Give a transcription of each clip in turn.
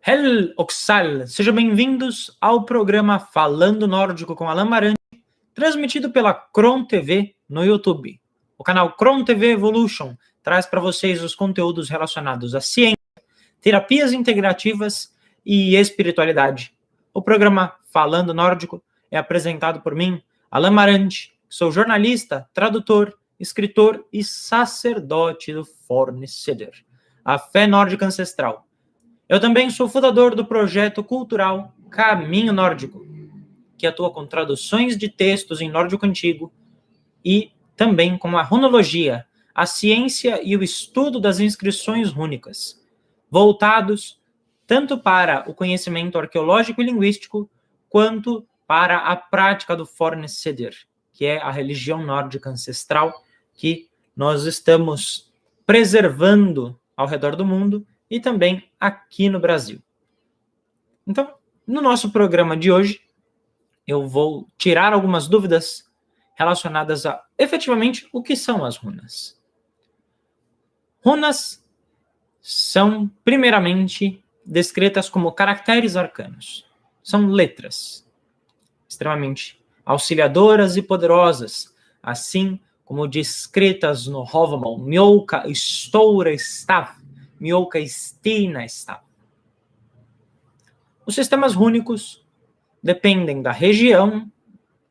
Hel Oxal, sejam bem-vindos ao programa Falando Nórdico com Alan Marante, transmitido pela Kron TV no YouTube. O canal Kron TV Evolution traz para vocês os conteúdos relacionados à ciência, terapias integrativas e espiritualidade. O programa Falando Nórdico é apresentado por mim, Alan Marante, sou jornalista, tradutor, escritor e sacerdote do Forneceder, a fé nórdica ancestral. Eu também sou fundador do projeto cultural Caminho Nórdico, que atua com traduções de textos em nórdico antigo e também com a runologia, a ciência e o estudo das inscrições rúnicas, voltados tanto para o conhecimento arqueológico e linguístico, quanto para a prática do Forneceder, que é a religião nórdica ancestral que nós estamos preservando ao redor do mundo e também aqui no Brasil. Então, no nosso programa de hoje, eu vou tirar algumas dúvidas relacionadas a, efetivamente, o que são as runas. Runas são, primeiramente, descritas como caracteres arcanos. São letras extremamente auxiliadoras e poderosas, assim como descritas no Havamal, Mjolka Stora Stav, Mjolka Stina Stav. Os sistemas rúnicos dependem da região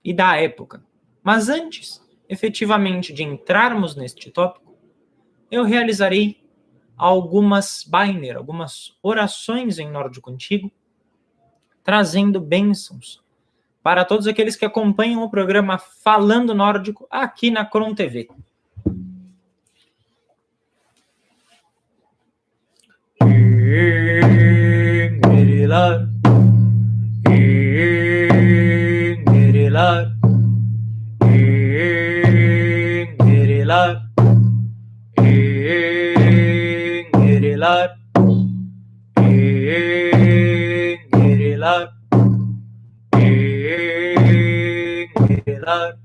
e da época. Mas antes, efetivamente, de entrarmos neste tópico, eu realizarei algumas Bænir, algumas orações em nórdico antigo, trazendo bênçãos para todos aqueles que acompanham o programa Falando Nórdico aqui na Kron TV. Ingerilar, ingerilar, ingerilar, ingerilar, ingerilar, ingerilar,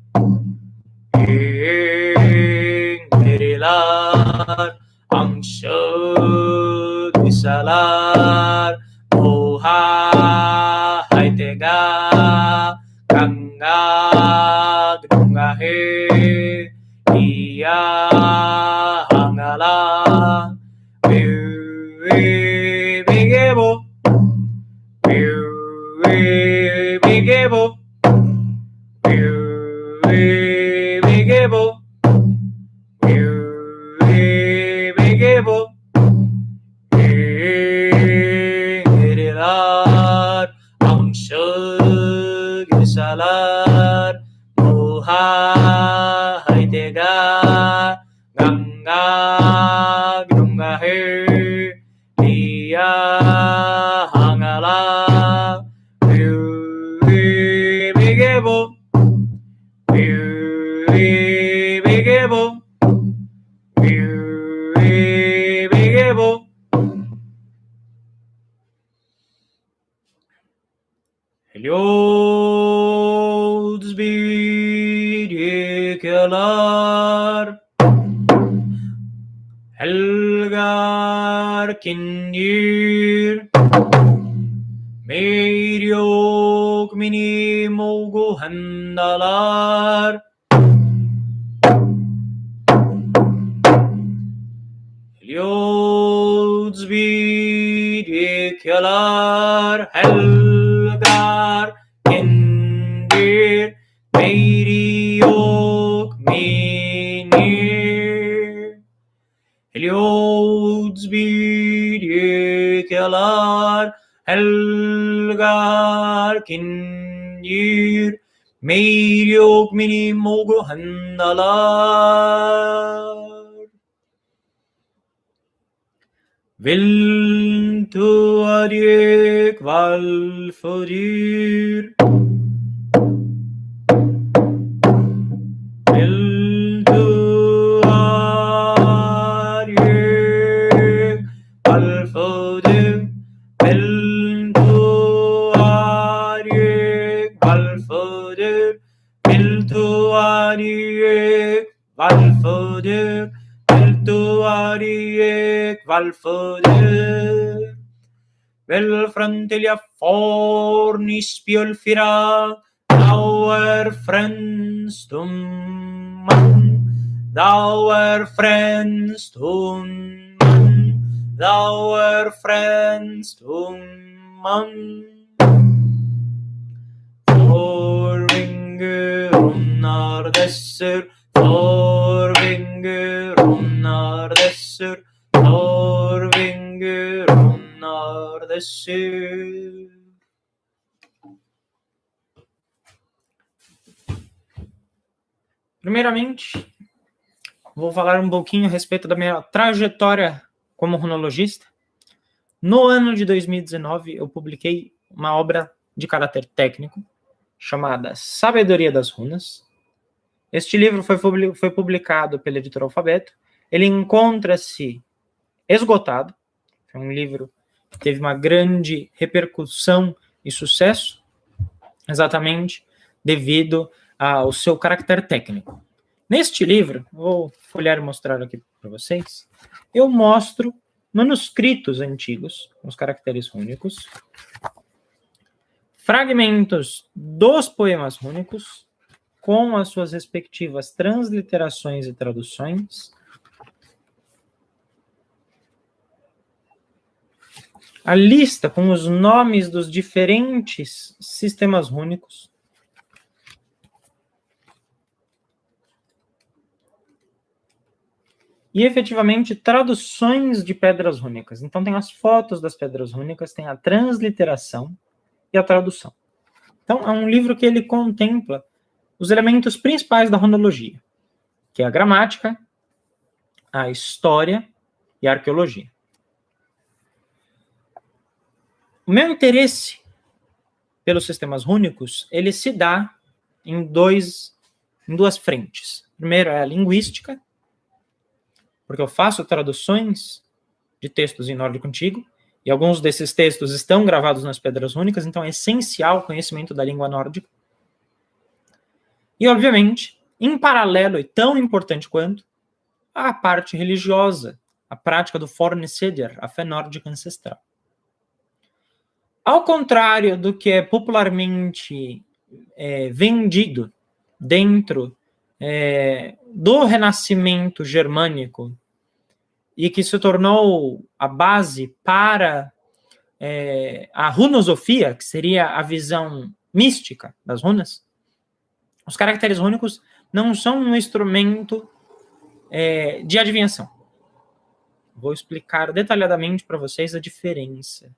ingerilar, angshad visalar, moha haitega, ganga grungahe, iya hangala, bigebo, bigebo, bigebo, bigebo, ingerilar, angshad visalar, moha haitega, ganga grungahe, iya hangala, bigebo, bigebo, bigebo. Heliods bidikelar, Helgar kindir, Meiriok mini mogo handalar, Heliods bidikelar, Helgar kindir, Meiriok minir, Heliods bidikelar, Helgar kindir, Meiriok mini mogo handalar. Viltu adjek valfodir, Viltu adjek valfodir, Viltu adjek valfodir, Viltu adjek valfodir, Viltu adjek valfodir. vel frontilia fornis piolfira, our friends tum man, our friends tum man, our friends tum man. Forvinger runnar dessur, forvinger runnar dessur, forvinger runnar dessur. Primeiramente, vou falar um pouquinho a respeito da minha trajetória como runologista. No ano de 2019, eu publiquei uma obra de caráter técnico, chamada Sabedoria das Runas. Este livro foi publicado pela editora Alfabeto. Ele encontra-se esgotado. É um livro que teve uma grande repercussão e sucesso, exatamente devido ao seu caráter técnico. Neste livro, vou folhear e mostrar aqui para vocês, eu mostro manuscritos antigos, os caracteres rúnicos, fragmentos dos poemas rúnicos, com as suas respectivas transliterações e traduções, a lista com os nomes dos diferentes sistemas rúnicos, e efetivamente traduções de pedras rúnicas. Então tem as fotos das pedras rúnicas, tem a transliteração e a tradução. Então é um livro que ele contempla os elementos principais da runologia, que é a gramática, a história e a arqueologia. O meu interesse pelos sistemas rúnicos, ele se dá em duas frentes. Primeiro é a linguística, porque eu faço traduções de textos em nórdico antigo, e alguns desses textos estão gravados nas pedras rúnicas, então é essencial o conhecimento da língua nórdica. E, obviamente, em paralelo e tão importante quanto, a parte religiosa, a prática do forneceder, a fé nórdica ancestral. Ao contrário do que é popularmente vendido dentro do renascimento germânico e que se tornou a base para a runosofia, que seria a visão mística das runas, os caracteres rúnicos não são um instrumento de adivinhação. Vou explicar detalhadamente para vocês a diferença.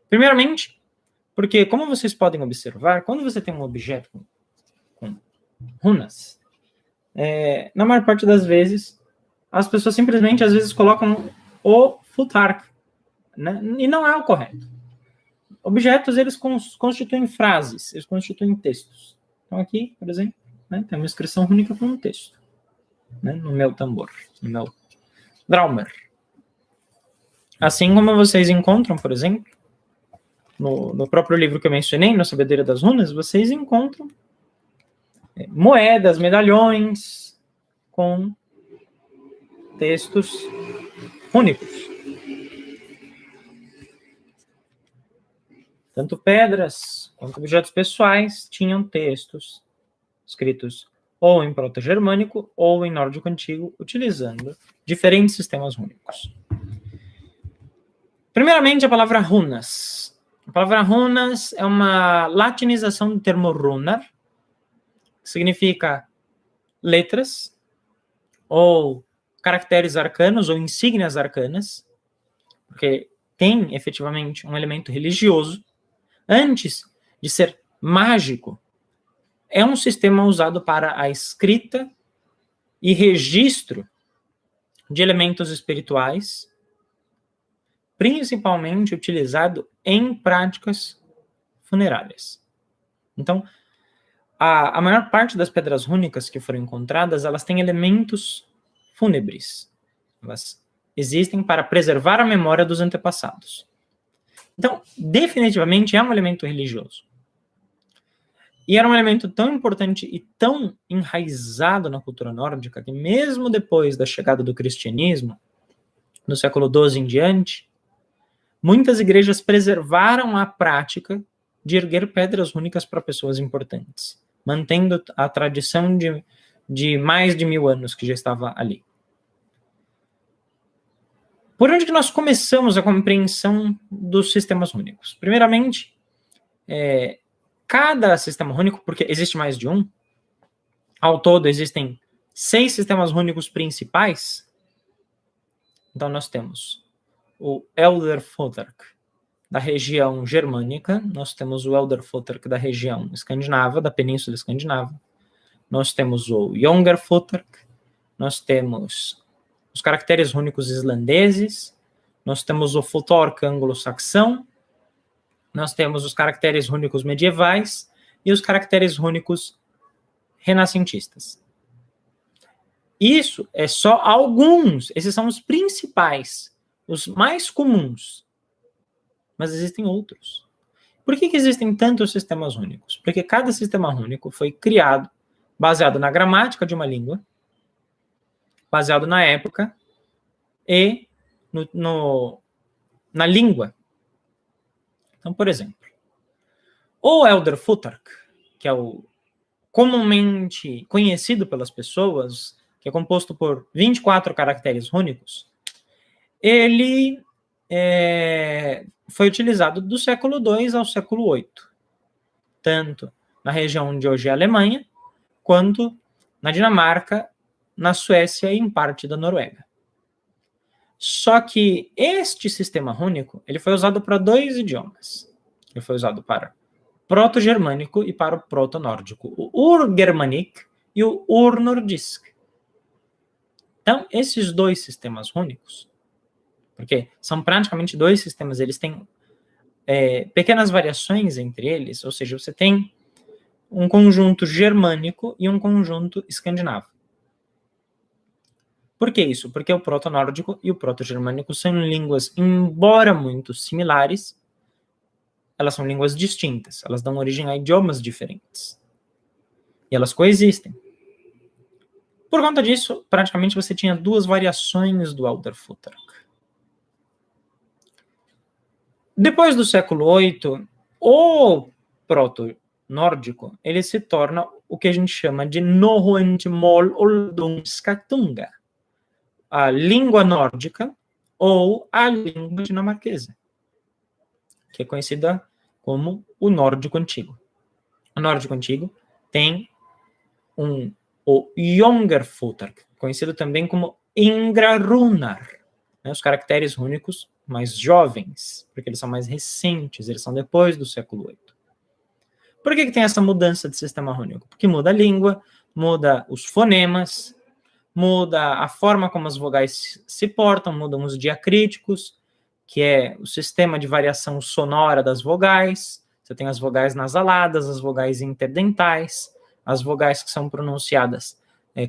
Primeiramente, porque, como vocês podem observar, quando você tem um objeto com runas, na maior parte das vezes, as pessoas simplesmente, às vezes, colocam o futark, né? E não é o correto. Objetos, eles constituem frases, eles constituem textos. Então, aqui, por exemplo, né, tem uma inscrição rúnica com um texto, né, no meu tambor, no meu Draumer. Assim como vocês encontram, por exemplo, no próprio livro que eu mencionei, no Sabedoria das Runas, vocês encontram moedas, medalhões com textos rúnicos. Tanto pedras quanto objetos pessoais tinham textos escritos ou em proto-germânico ou em nórdico antigo, utilizando diferentes sistemas rúnicos. Primeiramente, a palavra runas. A palavra runas é uma latinização do termo runar, que significa letras, ou caracteres arcanos, ou insígnias arcanas, porque tem, efetivamente, um elemento religioso. Antes de ser mágico, é um sistema usado para a escrita e registro de elementos espirituais, principalmente utilizado em práticas funerárias. Então, a maior parte das pedras rúnicas que foram encontradas, elas têm elementos fúnebres. Elas existem para preservar a memória dos antepassados. Então, definitivamente é um elemento religioso. E era um elemento tão importante e tão enraizado na cultura nórdica que mesmo depois da chegada do cristianismo, no século XII em diante, muitas igrejas preservaram a prática de erguer pedras rúnicas para pessoas importantes, mantendo a tradição de mais de 1000 anos que já estava ali. Por onde que nós começamos a compreensão dos sistemas rúnicos? Primeiramente, cada sistema rúnico, porque existe mais de um, ao todo existem 6 sistemas rúnicos principais. Então nós temos o Elderfotterk da região germânica, nós temos o Elderfotterk da região escandinava, da Península Escandinava, nós temos o Jongerfotterk, nós temos os caracteres rúnicos islandeses, nós temos o Futhark anglo-saxão, nós temos os caracteres rúnicos medievais e os caracteres rúnicos renascentistas. Isso é só alguns, esses são os principais, os mais comuns, mas existem outros. Por que existem tantos sistemas rúnicos? Porque cada sistema rúnico foi criado baseado na gramática de uma língua, baseado na época e na língua. Então, por exemplo, o Elderfotterk, que é o comumente conhecido pelas pessoas, que é composto por 24 caracteres rúnicos, ele foi utilizado do século II ao século VIII, tanto na região de hoje a Alemanha, quanto na Dinamarca, na Suécia e em parte da Noruega. Só que este sistema rúnico, ele foi usado para 2 idiomas. Ele foi usado para proto-germânico e para o proto-nórdico, o Ur-Germanic e o Ur-Nordisk. Então, esses 2 sistemas rúnicos, porque são praticamente 2 sistemas, eles têm pequenas variações entre eles, ou seja, você tem um conjunto germânico e um conjunto escandinavo. Por que isso? Porque o proto-nórdico e o proto-germânico são línguas, embora muito similares, elas são línguas distintas, elas dão origem a idiomas diferentes. E elas coexistem. Por conta disso, praticamente você tinha 2 variações do Elderfotterk. Depois do século VIII, o proto-nórdico, ele se torna o que a gente chama de Norrønt-mål-oldungskatunga, a língua nórdica ou a língua dinamarquesa, que é conhecida como o nórdico antigo. O nórdico antigo tem o Jongerfotterk, conhecido também como Ingrarunar, né, os caracteres rúnicos mais jovens, porque eles são mais recentes, eles são depois do século VIII. Por que tem essa mudança de sistema rúnico? Porque muda a língua, muda os fonemas, muda a forma como as vogais se portam, mudam os diacríticos, que é o sistema de variação sonora das vogais. Você tem as vogais nasaladas, as vogais interdentais, as vogais que são pronunciadas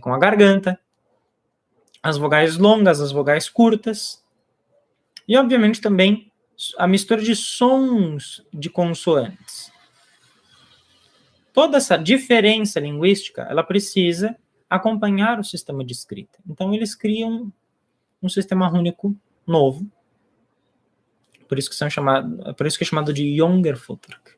com a garganta, as vogais longas, as vogais curtas, e, obviamente, também a mistura de sons de consoantes. Toda essa diferença linguística, ela precisa acompanhar o sistema de escrita. Então, eles criam um sistema rúnico novo, por isso que é chamado de Jongerfotterk.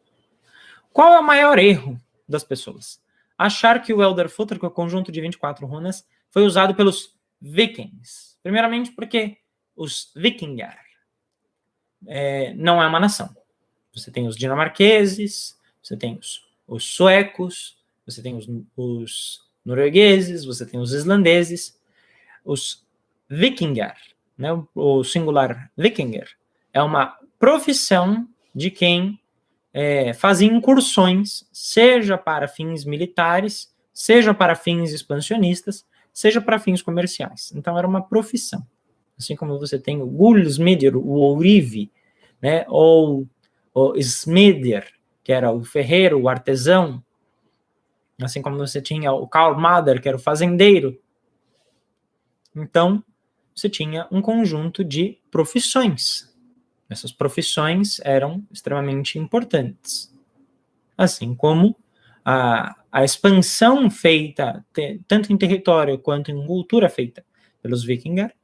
Qual é o maior erro das pessoas? Achar que o Elderfotterk, o conjunto de 24 runas, foi usado pelos vikings. Primeiramente porque os vikingar não é uma nação. Você tem os dinamarqueses, você tem os suecos, você tem os noruegueses, você tem os islandeses. Os vikingar, né, o singular vikinger, é uma profissão de quem fazia incursões, seja para fins militares, seja para fins expansionistas, seja para fins comerciais. Então, era uma profissão. Assim como você tem o Gulsmidir, o ourive, né, ou o smeder, que era o ferreiro, o artesão, assim como você tinha o Karlmader, que era o fazendeiro. Então, você tinha um conjunto de profissões. Essas profissões eram extremamente importantes. Assim como a expansão feita, tanto em território quanto em cultura feita pelos vikingar,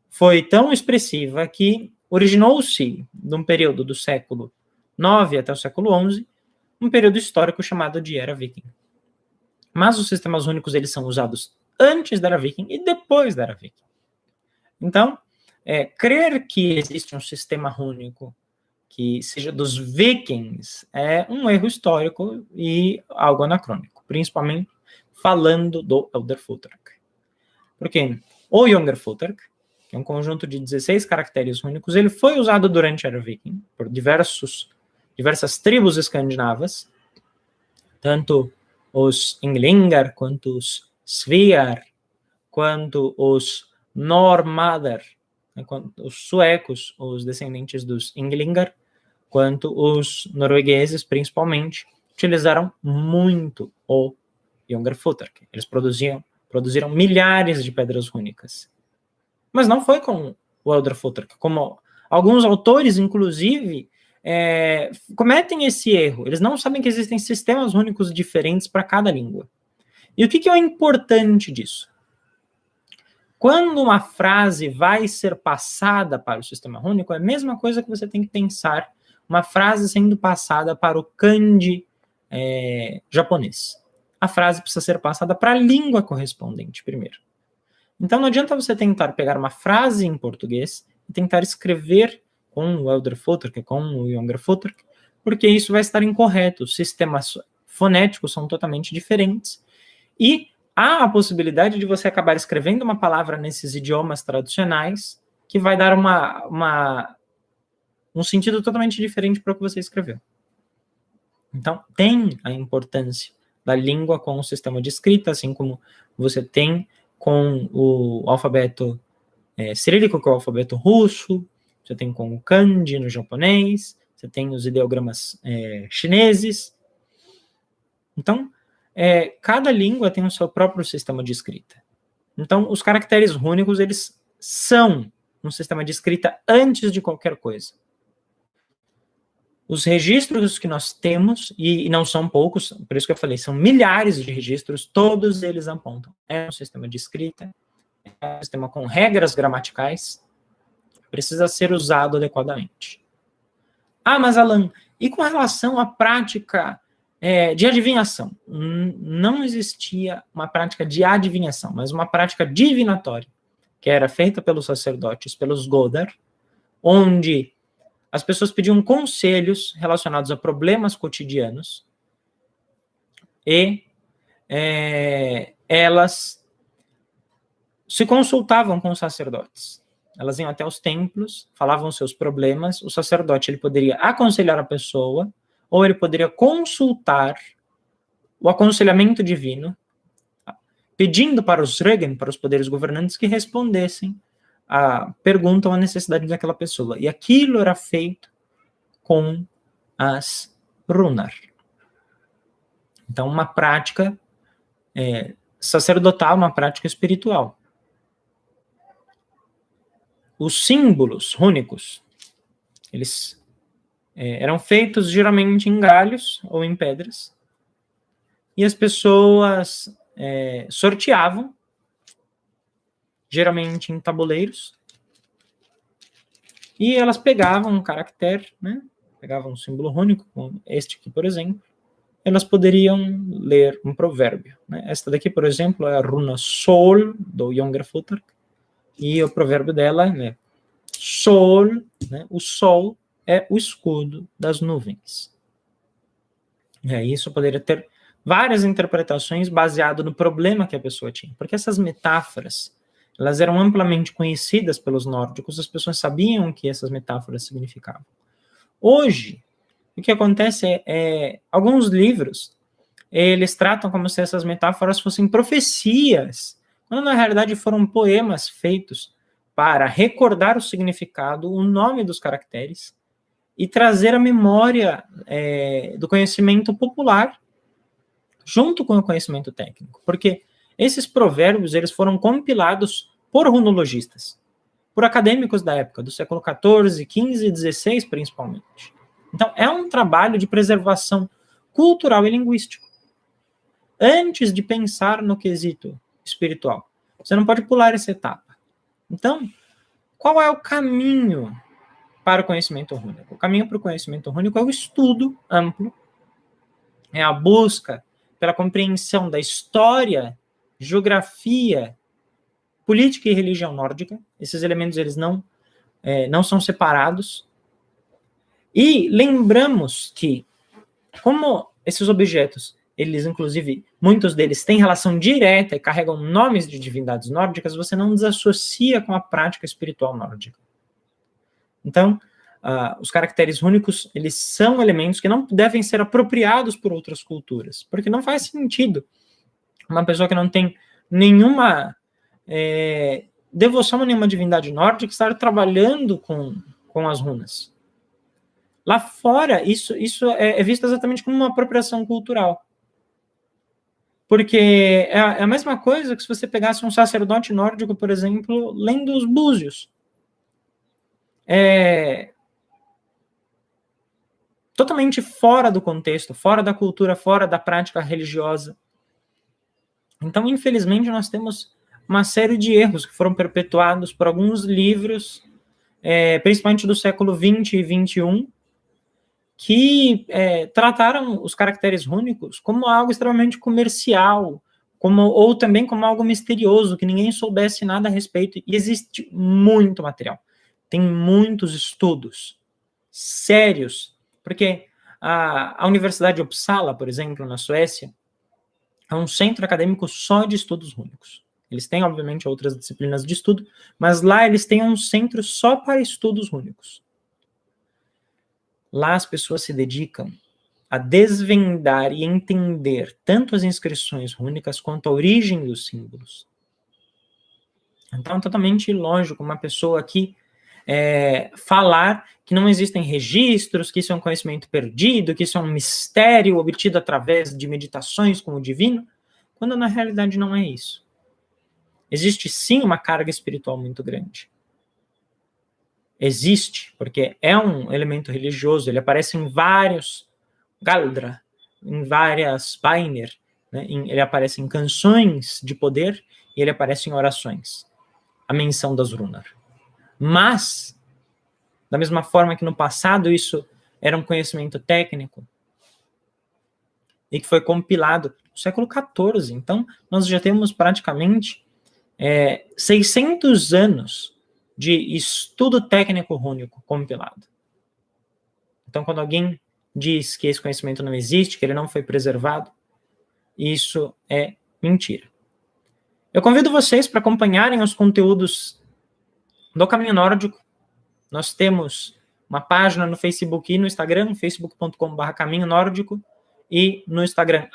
foi tão expressiva que originou-se num período do século IX até o século XI, um período histórico chamado de Era Viking. Mas os sistemas únicos eles são usados antes da Era Viking e depois da Era Viking. Então, crer que existe um sistema único que seja dos Vikings é um erro histórico e algo anacrônico, principalmente falando do Elderfuthark. Porque o Younger-Futhark, que é um conjunto de 16 caracteres únicos, ele foi usado durante a Era Viking por diversas tribos escandinavas, tanto os Ynglingar, quanto os Sviar, quanto os Normader, os suecos, os descendentes dos Ynglingar, quanto os noruegueses, principalmente, utilizaram muito o Younger-Futhark. Eles produziram milhares de pedras rúnicas. Mas não foi com o Elderfuthark, como alguns autores, inclusive, cometem esse erro. Eles não sabem que existem sistemas únicos diferentes para cada língua. E o que é o importante disso? Quando uma frase vai ser passada para o sistema único, é a mesma coisa que você tem que pensar uma frase sendo passada para o kanji japonês. A frase precisa ser passada para a língua correspondente primeiro. Então não adianta você tentar pegar uma frase em português e tentar escrever com o Elderfuthark, com o Younger-Futhark, porque isso vai estar incorreto. Os sistemas fonéticos são totalmente diferentes. E há a possibilidade de você acabar escrevendo uma palavra nesses idiomas tradicionais que vai dar um sentido totalmente diferente para o que você escreveu. Então, tem a importância da língua com o sistema de escrita, assim como você tem com o alfabeto cirílico, que é o alfabeto russo, você tem com o kanji no japonês, você tem os ideogramas chineses. Então, cada língua tem o seu próprio sistema de escrita. Então, os caracteres rúnicos, eles são um sistema de escrita antes de qualquer coisa. Os registros que nós temos, e não são poucos, por isso que eu falei, são milhares de registros, todos eles apontam. É um sistema de escrita, é um sistema com regras gramaticais, precisa ser usado adequadamente. Ah, mas Alan, e com relação à prática de adivinhação? Não existia uma prática de adivinhação, mas uma prática divinatória, que era feita pelos sacerdotes, pelos Godar, onde as pessoas pediam conselhos relacionados a problemas cotidianos e elas se consultavam com os sacerdotes. Elas iam até os templos, falavam seus problemas, o sacerdote ele poderia aconselhar a pessoa ou ele poderia consultar o aconselhamento divino, pedindo para os Regen, para os poderes governantes, que respondessem a pergunta ou a necessidade daquela pessoa. E aquilo era feito com as runar. Então, uma prática sacerdotal, uma prática espiritual. Os símbolos rúnicos, eles eram feitos geralmente em galhos ou em pedras, e as pessoas sorteavam, geralmente em tabuleiros, e elas pegavam um caractere, né? Pegavam um símbolo rúnico, como este aqui, por exemplo, elas poderiam ler um provérbio. Né? Esta daqui, por exemplo, é a runa Sol, do Younger-Futhark, e o provérbio dela é Sol, né? O sol é o escudo das nuvens. E aí isso poderia ter várias interpretações baseado no problema que a pessoa tinha, porque essas metáforas, elas eram amplamente conhecidas pelos nórdicos, as pessoas sabiam o que essas metáforas significavam. Hoje, o que acontece alguns livros, eles tratam como se essas metáforas fossem profecias, quando na realidade foram poemas feitos para recordar o significado, o nome dos caracteres, e trazer a memória do conhecimento popular junto com o conhecimento técnico. Porque esses provérbios, eles foram compilados por runologistas, por acadêmicos da época, do século XIV, XV e XVI, principalmente. Então, é um trabalho de preservação cultural e linguístico. Antes de pensar no quesito espiritual, você não pode pular essa etapa. Então, qual é o caminho para o conhecimento rúnico? O caminho para o conhecimento rúnico é o estudo amplo, é a busca pela compreensão da história, geografia, política e religião nórdica. Esses elementos eles não são separados. E lembramos que, como esses objetos, eles inclusive, muitos deles têm relação direta e carregam nomes de divindades nórdicas, você não desassocia com a prática espiritual nórdica. Então, os caracteres rúnicos, eles são elementos que não devem ser apropriados por outras culturas, porque não faz sentido uma pessoa que não tem nenhuma devoção a nenhuma divindade nórdica estar trabalhando com as runas. Lá fora, isso é visto exatamente como uma apropriação cultural. Porque é a mesma coisa que se você pegasse um sacerdote nórdico, por exemplo, lendo os búzios. Totalmente fora do contexto, fora da cultura, fora da prática religiosa. Então, infelizmente, nós temos uma série de erros que foram perpetuados por alguns livros, principalmente do século XX e XXI, que trataram os caracteres rúnicos como algo extremamente comercial, ou também como algo misterioso, que ninguém soubesse nada a respeito. E existe muito material. Tem muitos estudos sérios, porque a Universidade de Uppsala, por exemplo, na Suécia, é um centro acadêmico só de estudos rúnicos. Eles têm, obviamente, outras disciplinas de estudo, mas lá eles têm um centro só para estudos rúnicos. Lá as pessoas se dedicam a desvendar e entender tanto as inscrições rúnicas quanto a origem dos símbolos. Então é totalmente ilógico uma pessoa aqui falar que não existem registros, que isso é um conhecimento perdido, que isso é um mistério obtido através de meditações com o divino, quando na realidade não é isso. Existe sim uma carga espiritual muito grande. Existe, porque é um elemento religioso, ele aparece em vários Galdra, em várias Bænir, né? Ele aparece em canções de poder e ele aparece em orações. A menção das runas. Mas, da mesma forma que no passado isso era um conhecimento técnico e que foi compilado no século XIV, então nós já temos praticamente 600 anos de estudo técnico rúnico compilado. Então, quando alguém diz que esse conhecimento não existe, que ele não foi preservado, isso é mentira. Eu convido vocês para acompanharem os conteúdos do Caminho Nórdico. Nós temos uma página no Facebook e no Instagram, facebook.com/caminho nórdico, e no Instagram,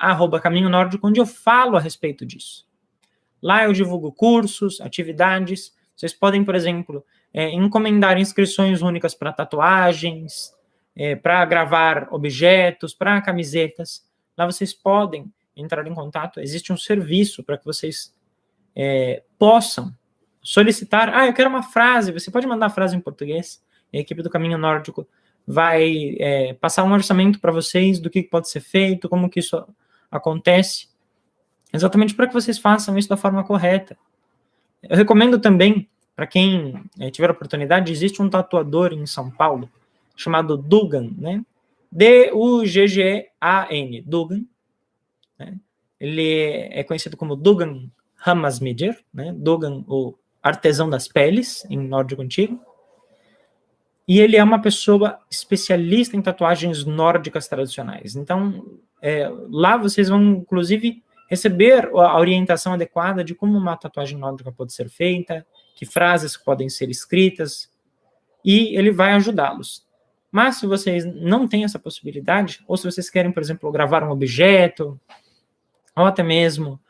@caminho nórdico, onde eu falo a respeito disso. Lá eu divulgo cursos, atividades. Vocês podem, por exemplo, encomendar inscrições únicas para tatuagens, para gravar objetos, para camisetas. Lá vocês podem entrar em contato. Existe um serviço para que vocês possam solicitar. Eu quero uma frase. Você pode mandar a frase em português. A equipe do Caminho Nórdico vai passar um orçamento para vocês do que pode ser feito, como que isso acontece, exatamente para que vocês façam isso da forma correta. Eu recomendo também, para quem tiver oportunidade, existe um tatuador em São Paulo, chamado Dugan, né? Duggan, Dugan, né? Ele é conhecido como Dugan Hammarsmidr, né? Dugan, o artesão das peles, em nórdico antigo. E ele é uma pessoa especialista em tatuagens nórdicas tradicionais. Então, lá vocês vão, inclusive, receber a orientação adequada de como uma tatuagem nórdica pode ser feita, que frases podem ser escritas, e ele vai ajudá-los. Mas se vocês não têm essa possibilidade, ou se vocês querem, por exemplo, gravar um objeto, ou até mesmo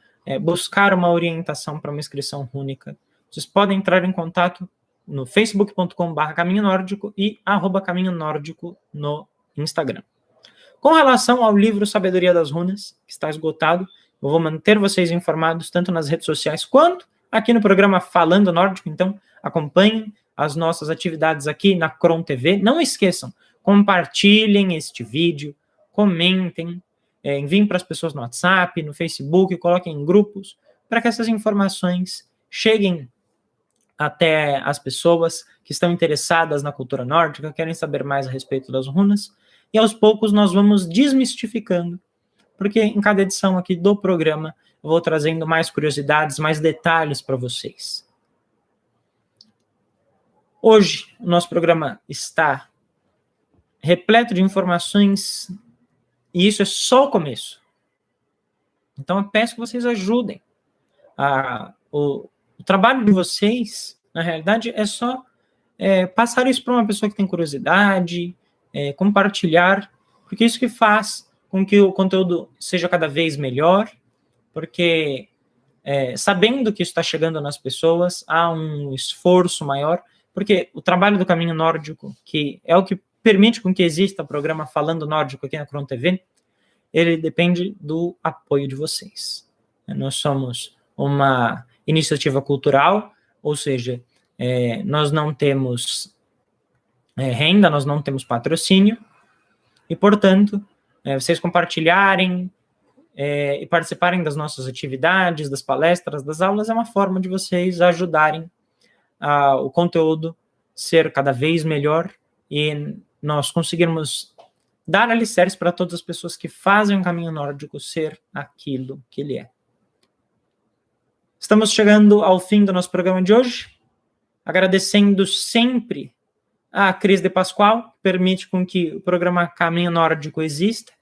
buscar uma orientação para uma inscrição rúnica, vocês podem entrar em contato no facebook.com/caminho nórdico e @caminho nórdico no Instagram. Com relação ao livro Sabedoria das Runas, que está esgotado, eu vou manter vocês informados tanto nas redes sociais quanto aqui no programa Falando Nórdico. Então, acompanhem as nossas atividades aqui na Cron TV. Não esqueçam, compartilhem este vídeo, comentem, enviem para as pessoas no WhatsApp, no Facebook, coloquem em grupos, para que essas informações cheguem até as pessoas que estão interessadas na cultura nórdica, querem saber mais a respeito das runas, e aos poucos nós vamos desmistificando, porque em cada edição aqui do programa eu vou trazendo mais curiosidades, mais detalhes para vocês. Hoje o nosso programa está repleto de informações, e isso é só o começo. Então eu peço que vocês ajudem. O trabalho de vocês, na realidade, é só passar isso para uma pessoa que tem curiosidade, compartilhar, porque isso que faz com que o conteúdo seja cada vez melhor, porque sabendo que isso está chegando nas pessoas, há um esforço maior, porque o trabalho do Caminho Nórdico, que é o que permite com que exista o programa Falando Nórdico aqui na Cron TV, ele depende do apoio de vocês. Nós somos uma iniciativa cultural, ou seja, nós não temos renda, nós não temos patrocínio, e, portanto, vocês compartilharem e participarem das nossas atividades, das palestras, das aulas, é uma forma de vocês ajudarem o conteúdo ser cada vez melhor e nós conseguirmos dar alicerces para todas as pessoas que fazem o Caminho Nórdico ser aquilo que ele é. Estamos chegando ao fim do nosso programa de hoje, agradecendo sempre a Cris de Pascoal, que permite com que o programa Caminho Nórdico exista.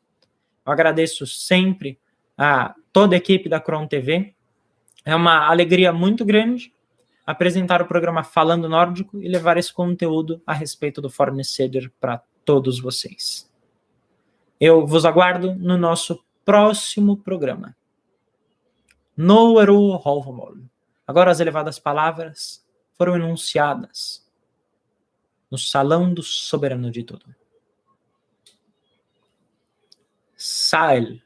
Eu agradeço sempre a toda a equipe da Cron TV. É uma alegria muito grande apresentar o programa Falando Nórdico e levar esse conteúdo a respeito do Forneceder para todos vocês. Eu vos aguardo no nosso próximo programa. No Eru Hovmol. Agora as elevadas palavras foram enunciadas no salão do soberano de tudo. Sael.